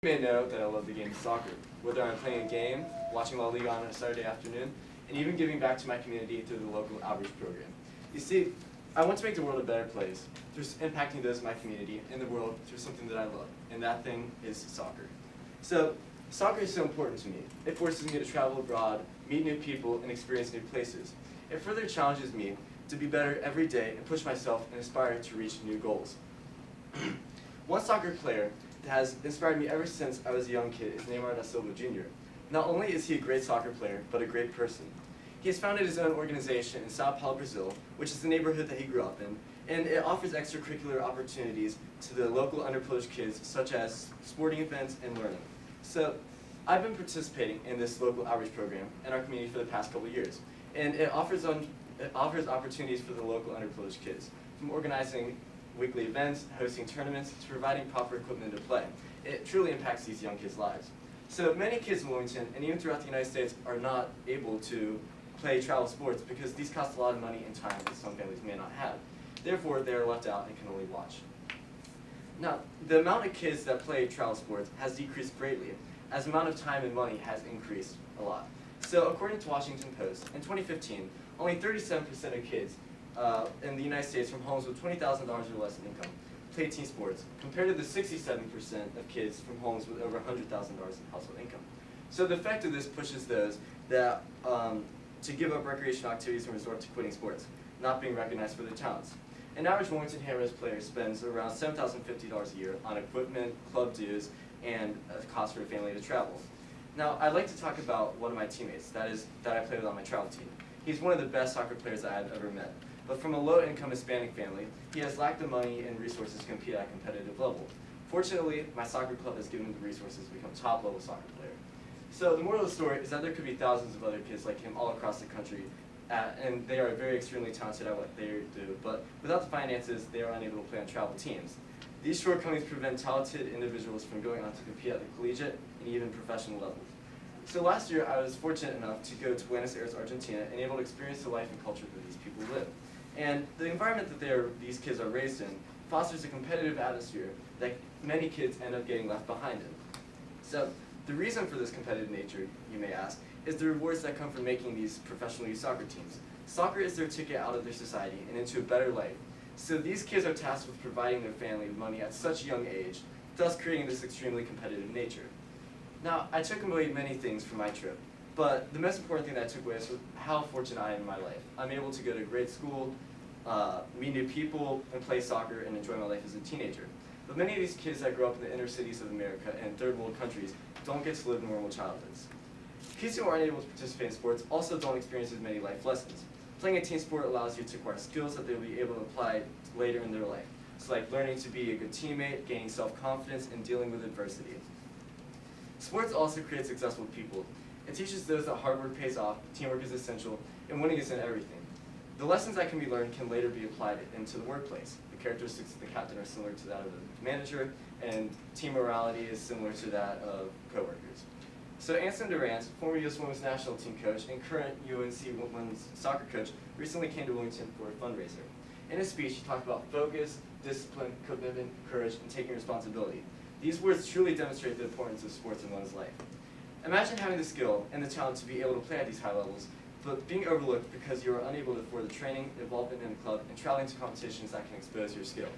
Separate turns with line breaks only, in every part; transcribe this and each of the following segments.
You may know that I love the game of soccer, whether I'm playing a game, watching La Liga on a Saturday afternoon, and even giving back to my community through the local outreach program. You see, I want to make the world a better place through impacting those in my community and the world through something that I love, and that thing is soccer. So, soccer is so important to me. It forces me to travel abroad, meet new people, and experience new places. It further challenges me to be better every day and push myself and aspire to reach new goals. One soccer player that has inspired me ever since I was a young kid is Neymar da Silva Jr. Not only is he a great soccer player, but a great person. He has founded his own organization in Sao Paulo, Brazil, which is the neighborhood that he grew up in, and it offers extracurricular opportunities to the local underprivileged kids, such as sporting events and learning. So, I've been participating in this local outreach program in our community for the past couple of years, and it offers opportunities for the local underprivileged kids, from organizing weekly events, hosting tournaments, to providing proper equipment to play. It truly impacts these young kids' lives. So many kids in Wilmington, and even throughout the United States, are not able to play travel sports because these cost a lot of money and time that some families may not have. Therefore, they are left out and can only watch. Now, the amount of kids that play travel sports has decreased greatly, as the amount of time and money has increased a lot. So according to Washington Post, in 2015, only 37% of kids in the United States from homes with $20,000 or less in income play team sports, compared to the 67% of kids from homes with over $100,000 in household income. So the effect of this pushes those that to give up recreational activities and resort to quitting sports, not being recognized for their talents. An average Wilmington Hammer's player spends around $7,050 a year on equipment, club dues, and a cost for a family to travel. Now, I'd like to talk about one of my teammates that I play with on my travel team. He's one of the best soccer players that I've ever met. But from a low-income Hispanic family, he has lacked the money and resources to compete at a competitive level. Fortunately, my soccer club has given him the resources to become a top-level soccer player. So the moral of the story is that there could be thousands of other kids like him all across the country, and they are very extremely talented at what they do, but without the finances, they are unable to play on travel teams. These shortcomings prevent talented individuals from going on to compete at the collegiate and even professional levels. So last year, I was fortunate enough to go to Buenos Aires, Argentina, and able to experience the life and culture where these people live. And the environment that these kids are raised in fosters a competitive atmosphere that many kids end up getting left behind in. So the reason for this competitive nature, you may ask, is the rewards that come from making these professional youth soccer teams. Soccer is their ticket out of their society and into a better life. So these kids are tasked with providing their family with money at such a young age, thus creating this extremely competitive nature. Now, I took away many things from my trip, but the most important thing that I took away is how fortunate I am in my life. I'm able to go to great school, meet new people, and play soccer and enjoy my life as a teenager. But many of these kids that grow up in the inner cities of America and third world countries don't get to live normal childhoods. Kids who aren't able to participate in sports also don't experience as many life lessons. Playing a team sport allows you to acquire skills that they'll be able to apply later in their life. So like learning to be a good teammate, gaining self-confidence, and dealing with adversity. Sports also create successful people. It teaches those that hard work pays off, teamwork is essential, and winning is in everything. The lessons that can be learned can later be applied into the workplace. The characteristics of the captain are similar to that of the manager, and team morality is similar to that of coworkers. So Anson Durant, former U.S. Women's National Team coach and current UNC Women's Soccer coach, recently came to Wilmington for a fundraiser. In his speech, he talked about focus, discipline, commitment, courage, and taking responsibility. These words truly demonstrate the importance of sports in one's life. Imagine having the skill and the talent to be able to play at these high levels, but being overlooked because you are unable to afford the training, involvement in a club, and traveling to competitions that can expose your skill.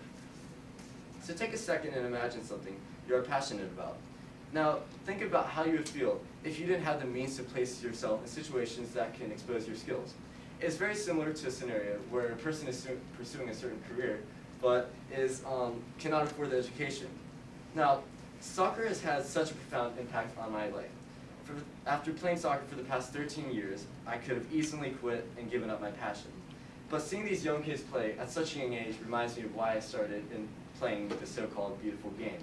So take a second and imagine something you are passionate about. Now, think about how you would feel if you didn't have the means to place yourself in situations that can expose your skills. It's very similar to a scenario where a person is pursuing a certain career, but cannot afford the education. Now, soccer has had such a profound impact on my life. After playing soccer for the past 13 years, I could have easily quit and given up my passion. But seeing these young kids play at such a young age reminds me of why I started in playing the so-called beautiful game.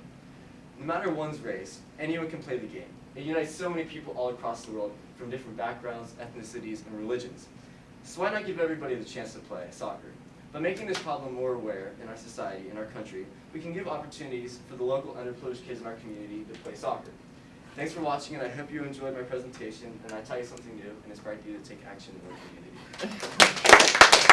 No matter one's race, anyone can play the game. It unites so many people all across the world from different backgrounds, ethnicities, and religions. So why not give everybody the chance to play soccer? By making this problem more aware in our society, in our country, we can give opportunities for the local underprivileged kids in our community to play soccer. Thanks for watching, and I hope you enjoyed my presentation, and I taught you something new and inspired you to take action in your community.